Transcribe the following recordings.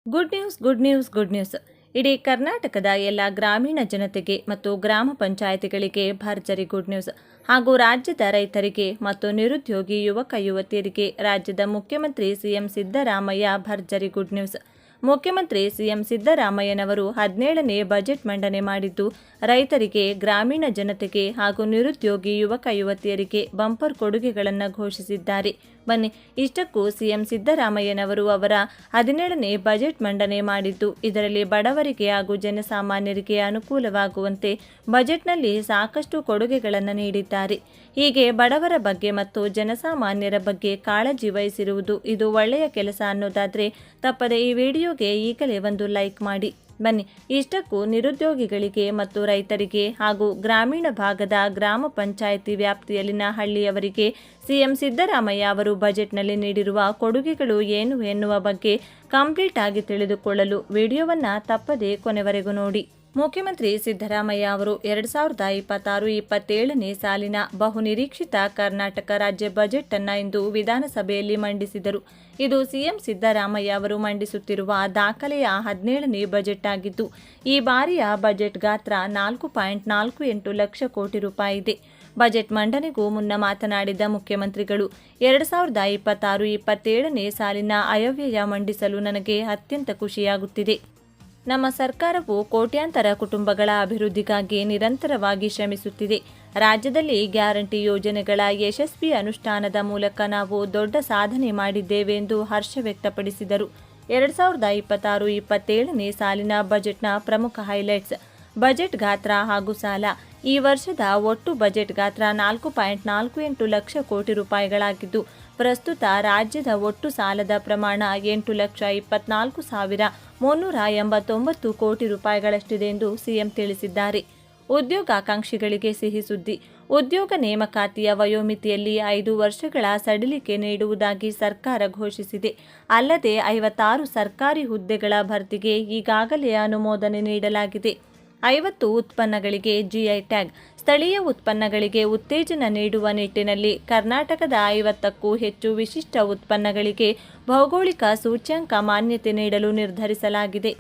Good news good news good news. ಇಡೀ ಕರ್ನಾಟಕದ ಎಲ್ಲ ಗ್ರಾಮೀಣ ಜನತೆಗೆ ಮತ್ತು ಗ್ರಾಮ ಪಂಚಾಯಿತಿಗಳಿಗೆ ಭರ್ಜರಿ ಗುಡ್ ನ್ಯೂಸ್. ಹಾಗೂ ರಾಜ್ಯದ ರೈತರಿಗೆ ಮತ್ತು ನಿರುದ್ಯೋಗಿ ಯುವಕ ಯುವತಿಯರಿಗೆ ರಾಜ್ಯದ ಮುಖ್ಯಮಂತ್ರಿ ಸಿಎಂ ಸಿದ್ದರಾಮಯ್ಯ ಭರ್ಜರಿ ಗುಡ್ ನ್ಯೂಸ್. ಮುಖ್ಯಮಂತ್ರಿ ಸಿಎಂ ಸಿದ್ದರಾಮಯ್ಯನವರು 17ನೇ ಬಜೆಟ್ ಮಂಡನೆ ಮಾಡಿದ್ದು, ರೈತರಿಗೆ, ಗ್ರಾಮೀಣ ಜನತೆಗೆ ಹಾಗೂ ನಿರುದ್ಯೋಗಿ ಯುವಕ ಯುವತಿಯರಿಗೆ ಬಂಪರ್ ಕೊಡುಗೆಗಳನ್ನು ಘೋಷಿಸಿದ್ದಾರೆ. ಬನ್ನಿ, ಇಷ್ಟಕ್ಕೂ ಸಿಎಂ ಸಿದ್ದರಾಮಯ್ಯನವರು ಅವರ 17ನೇ ಬಜೆಟ್ ಮಂಡನೆ ಮಾಡಿದ್ದು, ಇದರಲ್ಲಿ ಬಡವರಿಗೆ ಹಾಗೂ ಜನಸಾಮಾನ್ಯರಿಗೆ ಅನುಕೂಲವಾಗುವಂತೆ ಬಜೆಟ್ನಲ್ಲಿ ಸಾಕಷ್ಟು ಕೊಡುಗೆಗಳನ್ನು ನೀಡಿದ್ದಾರೆ. ಹೀಗೆ ಬಡವರ ಬಗ್ಗೆ ಮತ್ತು ಜನಸಾಮಾನ್ಯರ ಬಗ್ಗೆ ಕಾಳಜಿ ವಹಿಸಿರುವುದು ಇದು ಒಳ್ಳೆಯ ಕೆಲಸ ಅನ್ನೋದಾದರೆ ತಪ್ಪದೆ ಈ ವಿಡಿಯೋಗೆ ಈಗಲೇ ಒಂದು ಲೈಕ್ ಮಾಡಿ. ಬನ್ನಿ, ಇಷ್ಟಕ್ಕೂ ನಿರುದ್ಯೋಗಿಗಳಿಗೆ ಮತ್ತು ರೈತರಿಗೆ ಹಾಗೂ ಗ್ರಾಮೀಣ ಭಾಗದ ಗ್ರಾಮ ಪಂಚಾಯಿತಿ ವ್ಯಾಪ್ತಿಯಲ್ಲಿನ ಹಳ್ಳಿಯವರಿಗೆ ಸಿಎಂ ಸಿದ್ದರಾಮಯ್ಯ ಅವರು ಬಜೆಟ್ನಲ್ಲಿ ನೀಡಿರುವ ಕೊಡುಗೆಗಳು ಏನು ಎನ್ನುವ ಬಗ್ಗೆ ಕಂಪ್ಲೀಟ್ ಆಗಿ ತಿಳಿದುಕೊಳ್ಳಲು ವಿಡಿಯೋವನ್ನು ತಪ್ಪದೇ ಕೊನೆವರೆಗೂ ನೋಡಿ. ಮುಖ್ಯಮಂತ್ರಿ ಸಿದ್ದರಾಮಯ್ಯ ಅವರು 2026-27ನೇ ಸಾಲಿನ ಬಹುನಿರೀಕ್ಷಿತ ಕರ್ನಾಟಕ ರಾಜ್ಯ ಬಜೆಟ್ ಅನ್ನು ಇಂದು ವಿಧಾನಸಭೆಯಲ್ಲಿ ಮಂಡಿಸಿದರು. ಇದು ಸಿಎಂ ಸಿದ್ದರಾಮಯ್ಯ ಅವರು ಮಂಡಿಸುತ್ತಿರುವ ದಾಖಲೆಯ 17ನೇ ಬಜೆಟ್ ಆಗಿದ್ದು, ಈ ಬಾರಿಯ ಬಜೆಟ್ ಗಾತ್ರ 4.48 ಲಕ್ಷ ಕೋಟಿ ರೂಪಾಯಿ ಇದೆ. ಬಜೆಟ್ ಮಂಡನೆಗೂ ಮುನ್ನ ಮಾತನಾಡಿದ ಮುಖ್ಯಮಂತ್ರಿಗಳು, 2026-27ನೇ ಸಾಲಿನ ಆಯವ್ಯಯ ಮಂಡಿಸಲು ನನಗೆ ಅತ್ಯಂತ ಖುಷಿಯಾಗುತ್ತಿದೆ. ನಮ್ಮ ಸರ್ಕಾರವು ಕೋಟ್ಯಾಂತರ ಕುಟುಂಬಗಳ ಅಭಿವೃದ್ಧಿಗಾಗಿ ನಿರಂತರವಾಗಿ ಶ್ರಮಿಸುತ್ತಿದೆ. ರಾಜ್ಯದಲ್ಲಿ ಗ್ಯಾರಂಟಿ ಯೋಜನೆಗಳ ಯಶಸ್ವಿ ಅನುಷ್ಠಾನದ ಮೂಲಕ ನಾವು ದೊಡ್ಡ ಸಾಧನೆ ಮಾಡಿದ್ದೇವೆ ಎಂದು ಹರ್ಷ ವ್ಯಕ್ತಪಡಿಸಿದರು. 2026-27ನೇ ಸಾಲಿನ ಬಜೆಟ್ನ ಪ್ರಮುಖ ಹೈಲೈಟ್ಸ್: ಬಜೆಟ್ ಗಾತ್ರ ಹಾಗೂ ಸಾಲ. ಈ ವರ್ಷದ ಒಟ್ಟು ಬಜೆಟ್ ಗಾತ್ರ 4.48 ಲಕ್ಷ ಕೋಟಿ ರೂಪಾಯಿಗಳಾಗಿದ್ದು, ಪ್ರಸ್ತುತ ರಾಜ್ಯದ ಒಟ್ಟು ಸಾಲದ ಪ್ರಮಾಣ 8,24,389 ಕೋಟಿ ರೂಪಾಯಿಗಳಷ್ಟಿದೆ ಎಂದು ಸಿಎಂ ತಿಳಿಸಿದ್ದಾರೆ. ಉದ್ಯೋಗಾಕಾಂಕ್ಷಿಗಳಿಗೆ ಸಿಹಿ ಸುದ್ದಿ: ಉದ್ಯೋಗ ನೇಮಕಾತಿಯ ವಯೋಮಿತಿಯಲ್ಲಿ 5 ವರ್ಷಗಳ ಸಡಿಲಿಕೆ ನೀಡುವುದಾಗಿ ಸರ್ಕಾರ ಘೋಷಿಸಿದೆ. ಅಲ್ಲದೆ 56 ಸರ್ಕಾರಿ ಹುದ್ದೆಗಳ ಭರ್ತಿಗೆ ಈಗಾಗಲೇ ಅನುಮೋದನೆ ನೀಡಲಾಗಿದೆ. 50 ಉತ್ಪನ್ನಗಳಿಗೆ ಜಿಐ ಟ್ಯಾಗ್. ಸ್ಥಳೀಯ ಉತ್ಪನ್ನಗಳಿಗೆ ಉತ್ತೇಜನ ನೀಡುವ ನಿಟ್ಟಿನಲ್ಲಿ ಕರ್ನಾಟಕದ 50ಕ್ಕೂ ಹೆಚ್ಚು ವಿಶಿಷ್ಟ ಉತ್ಪನ್ನಗಳಿಗೆ ಭೌಗೋಳಿಕ ಸೂಚ್ಯಂಕ ಮಾನ್ಯತೆ ನೀಡಲು ನಿರ್ಧರಿಸಲಾಗಿದೆ.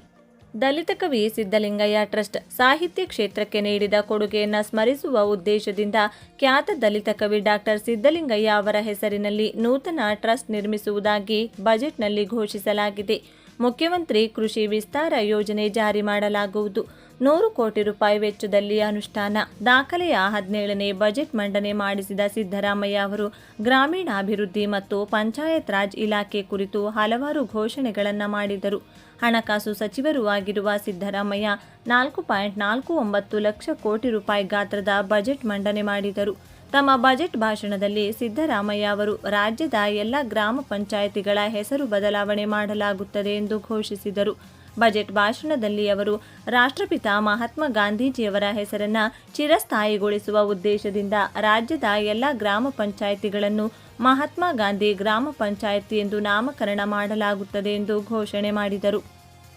ದಲಿತ ಕವಿ ಸಿದ್ದಲಿಂಗಯ್ಯ ಟ್ರಸ್ಟ್ ಸಾಹಿತ್ಯ ಕ್ಷೇತ್ರಕ್ಕೆ ನೀಡಿದ ಕೊಡುಗೆಯನ್ನು ಸ್ಮರಿಸುವ ಉದ್ದೇಶದಿಂದ ಖ್ಯಾತ ದಲಿತ ಕವಿ ಡಾಕ್ಟರ್ ಸಿದ್ದಲಿಂಗಯ್ಯ ಅವರ ಹೆಸರಿನಲ್ಲಿ ನೂತನ ಟ್ರಸ್ಟ್ ನಿರ್ಮಿಸುವುದಾಗಿ ಬಜೆಟ್ನಲ್ಲಿ ಘೋಷಿಸಲಾಗಿದೆ. ಮುಖ್ಯಮಂತ್ರಿ ಕೃಷಿ ವಿಸ್ತಾರ ಯೋಜನೆ ಜಾರಿ ಮಾಡಲಾಗುವುದು. 100 ಕೋಟಿ ರೂಪಾಯಿ ವೆಚ್ಚದಲ್ಲಿ ಅನುಷ್ಠಾನ. ದಾಖಲೆಯ 17ನೇ ಬಜೆಟ್ ಮಂಡನೆ ಮಾಡಿಸಿದ ಸಿದ್ದರಾಮಯ್ಯ ಅವರು ಗ್ರಾಮೀಣಾಭಿವೃದ್ಧಿ ಮತ್ತು ಪಂಚಾಯತ್ ರಾಜ್ ಇಲಾಖೆ ಕುರಿತು ಹಲವಾರು ಘೋಷಣೆಗಳನ್ನು ಮಾಡಿದರು. ಹಣಕಾಸು ಸಚಿವರೂ ಆಗಿರುವ ಸಿದ್ದರಾಮಯ್ಯ 4.49 ಲಕ್ಷ ಕೋಟಿ ರೂಪಾಯಿ ಗಾತ್ರದ ಬಜೆಟ್ ಮಂಡನೆ ಮಾಡಿದರು. ತಮ್ಮ ಬಜೆಟ್ ಭಾಷಣದಲ್ಲಿ ಸಿದ್ದರಾಮಯ್ಯ ಅವರು ರಾಜ್ಯದ ಎಲ್ಲ ಗ್ರಾಮ ಪಂಚಾಯಿತಿಗಳ ಹೆಸರು ಬದಲಾವಣೆ ಮಾಡಲಾಗುತ್ತದೆ ಎಂದು ಘೋಷಿಸಿದರು. ಬಜೆಟ್ ಭಾಷಣದಲ್ಲಿ ಅವರು ರಾಷ್ಟ್ರಪಿತ ಮಹಾತ್ಮ ಗಾಂಧೀಜಿಯವರ ಹೆಸರನ್ನು ಚಿರಸ್ಥಾಯಿಗೊಳಿಸುವ ಉದ್ದೇಶದಿಂದ ರಾಜ್ಯದ ಎಲ್ಲ ಗ್ರಾಮ ಪಂಚಾಯಿತಿಗಳನ್ನು ಮಹಾತ್ಮ ಗಾಂಧಿ ಗ್ರಾಮ ಪಂಚಾಯಿತಿ ಎಂದು ನಾಮಕರಣ ಮಾಡಲಾಗುತ್ತದೆ ಎಂದು ಘೋಷಣೆ ಮಾಡಿದರು.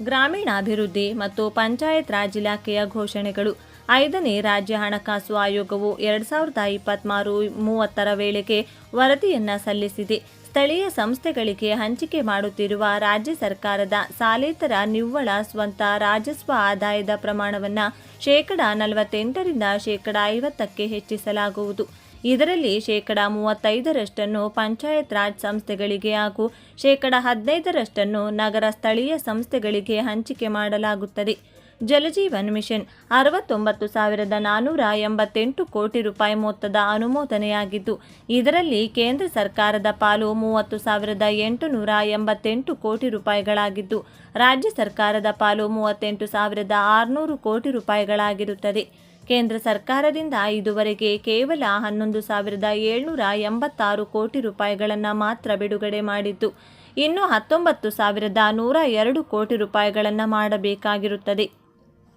ಗ್ರಾಮೀಣಾಭಿವೃದ್ಧಿ ಮತ್ತು ಪಂಚಾಯತ್ ರಾಜ್ ಇಲಾಖೆಯ ಘೋಷಣೆಗಳು. 5ನೇ ರಾಜ್ಯ ಹಣಕಾಸು ಆಯೋಗವು 2023-30 ವೇಳೆಗೆ ವರದಿಯನ್ನು ಸಲ್ಲಿಸಿದೆ. ಸ್ಥಳೀಯ ಸಂಸ್ಥೆಗಳಿಗೆ ಹಂಚಿಕೆ ಮಾಡುತ್ತಿರುವ ರಾಜ್ಯ ಸರ್ಕಾರದ ಸಾಲೇತರ ನಿವ್ವಳ ಸ್ವಂತ ರಾಜಸ್ವ ಆದಾಯದ ಪ್ರಮಾಣವನ್ನು 48%ರಿಂದ 50%ಕ್ಕೆ ಹೆಚ್ಚಿಸಲಾಗುವುದು. ಇದರಲ್ಲಿ 35%ರಷ್ಟನ್ನು ಪಂಚಾಯತ್ ರಾಜ್ ಸಂಸ್ಥೆಗಳಿಗೆ ಹಾಗೂ 15%ರಷ್ಟನ್ನು ನಗರ ಸ್ಥಳೀಯ ಸಂಸ್ಥೆಗಳಿಗೆ ಹಂಚಿಕೆ ಮಾಡಲಾಗುತ್ತದೆ. ಜಲಜೀವನ್ ಮಿಷನ್ 69,488 ಕೋಟಿ ರೂಪಾಯಿ ಮೊತ್ತದ ಅನುಮೋದನೆಯಾಗಿದ್ದು, ಇದರಲ್ಲಿ ಕೇಂದ್ರ ಸರ್ಕಾರದ ಪಾಲು 30,888 ಕೋಟಿ ರೂಪಾಯಿಗಳಾಗಿದ್ದು, ರಾಜ್ಯ ಸರ್ಕಾರದ ಪಾಲು 38,600 ಕೋಟಿ ರೂಪಾಯಿಗಳಾಗಿರುತ್ತದೆ. ಕೇಂದ್ರ ಸರ್ಕಾರದಿಂದ ಇದುವರೆಗೆ ಕೇವಲ 11,786 ಕೋಟಿ ರೂಪಾಯಿಗಳನ್ನು ಮಾತ್ರ ಬಿಡುಗಡೆ ಮಾಡಿದ್ದು, ಇನ್ನು 19,102 ಕೋಟಿ ರೂಪಾಯಿಗಳನ್ನು ಮಾಡಬೇಕಾಗಿರುತ್ತದೆ.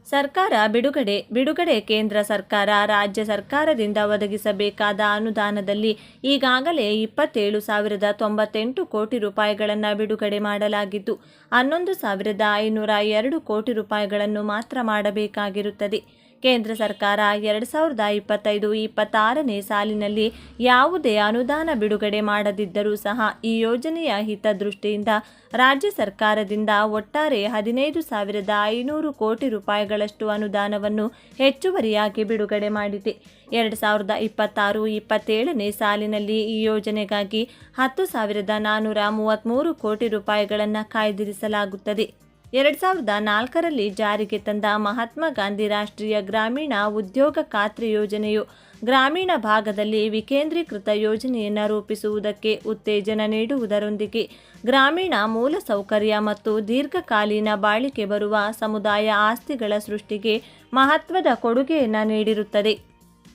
ಸರ್ಕಾರ ಬಿಡುಗಡೆ ಕೇಂದ್ರ ಸರ್ಕಾರ ರಾಜ್ಯ ಸರ್ಕಾರದಿಂದ ಒದಗಿಸಬೇಕಾದ ಅನುದಾನದಲ್ಲಿ ಈಗಾಗಲೇ 27,098 ಕೋಟಿ ರೂಪಾಯಿಗಳನ್ನು ಬಿಡುಗಡೆ ಮಾಡಲಾಗಿದ್ದು, 11,502 ಕೋಟಿ ರೂಪಾಯಿಗಳನ್ನು ಮಾತ್ರ ಮಾಡಬೇಕಾಗಿರುತ್ತದೆ. ಕೇಂದ್ರ ಸರ್ಕಾರ 2025-26ನೇ ಸಾಲಿನಲ್ಲಿ ಯಾವುದೇ ಅನುದಾನ ಬಿಡುಗಡೆ ಮಾಡದಿದ್ದರೂ ಸಹ ಈ ಯೋಜನೆಯ ಹಿತದೃಷ್ಟಿಯಿಂದ ರಾಜ್ಯ ಸರ್ಕಾರದಿಂದ ಒಟ್ಟಾರೆ 15,500 ಕೋಟಿ ರೂಪಾಯಿಗಳಷ್ಟು ಅನುದಾನವನ್ನು ಹೆಚ್ಚುವರಿಯಾಗಿ ಬಿಡುಗಡೆ ಮಾಡಿದೆ. 2026-27ನೇ ಸಾಲಿನಲ್ಲಿ ಈ ಯೋಜನೆಗಾಗಿ 10,433 ಕೋಟಿ ರೂಪಾಯಿಗಳನ್ನು ಕಾಯ್ದಿರಿಸಲಾಗುತ್ತದೆ. 2004ರಲ್ಲಿ ಜಾರಿಗೆ ತಂದ ಮಹಾತ್ಮ ಗಾಂಧಿ ರಾಷ್ಟ್ರೀಯ ಗ್ರಾಮೀಣ ಉದ್ಯೋಗ ಖಾತ್ರಿ ಯೋಜನೆಯು ಗ್ರಾಮೀಣ ಭಾಗದಲ್ಲಿ ವಿಕೇಂದ್ರೀಕೃತ ಯೋಜನೆಯನ್ನು ರೂಪಿಸುವುದಕ್ಕೆ ಉತ್ತೇಜನ ನೀಡುವುದರೊಂದಿಗೆ ಗ್ರಾಮೀಣ ಮೂಲಸೌಕರ್ಯ ಮತ್ತು ದೀರ್ಘಕಾಲೀನ ಬಾಳಿಕೆ ಬರುವ ಸಮುದಾಯ ಆಸ್ತಿಗಳ ಸೃಷ್ಟಿಗೆ ಮಹತ್ವದ ಕೊಡುಗೆಯನ್ನು ನೀಡಿರುತ್ತದೆ.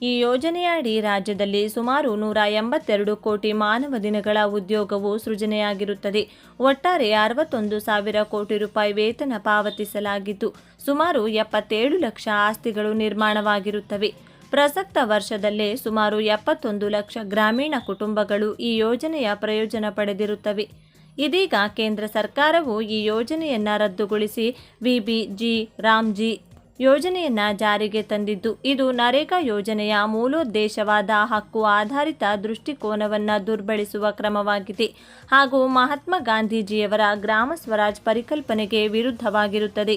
ಈ ಯೋಜನೆಯಡಿ ರಾಜ್ಯದಲ್ಲಿ ಸುಮಾರು 182 ಕೋಟಿ ಮಾನವ ದಿನಗಳ ಉದ್ಯೋಗವು ಸೃಜನೆಯಾಗಿರುತ್ತದೆ. ಒಟ್ಟಾರೆ 61,000 ಕೋಟಿ ರೂಪಾಯಿ ವೇತನ ಪಾವತಿಸಲಾಗಿದ್ದು ಸುಮಾರು 77 ಲಕ್ಷ ಆಸ್ತಿಗಳು ನಿರ್ಮಾಣವಾಗಿರುತ್ತವೆ. ಪ್ರಸಕ್ತ ವರ್ಷದಲ್ಲೇ ಸುಮಾರು 71 ಲಕ್ಷ ಗ್ರಾಮೀಣ ಕುಟುಂಬಗಳು ಈ ಯೋಜನೆಯ ಪ್ರಯೋಜನ ಪಡೆದಿರುತ್ತವೆ. ಇದೀಗ ಕೇಂದ್ರ ಸರ್ಕಾರವು ಈ ಯೋಜನೆಯನ್ನು ರದ್ದುಗೊಳಿಸಿ ವಿಬಿಜಿ ರಾಮ್ಜಿ ಯೋಜನೆಯನ್ನು ಜಾರಿಗೆ ತಂದಿದ್ದು, ಇದು ನರೇಗಾ ಯೋಜನೆಯ ಮೂಲೋದ್ದೇಶವಾದ ಹಕ್ಕು ಆಧಾರಿತ ದೃಷ್ಟಿಕೋನವನ್ನು ದುರ್ಬಳಿಸುವ ಕ್ರಮವಾಗಿದೆ ಹಾಗೂ ಮಹಾತ್ಮ ಗಾಂಧೀಜಿಯವರ ಗ್ರಾಮ ಸ್ವರಾಜ್ ಪರಿಕಲ್ಪನೆಗೆ ವಿರುದ್ಧವಾಗಿರುತ್ತದೆ.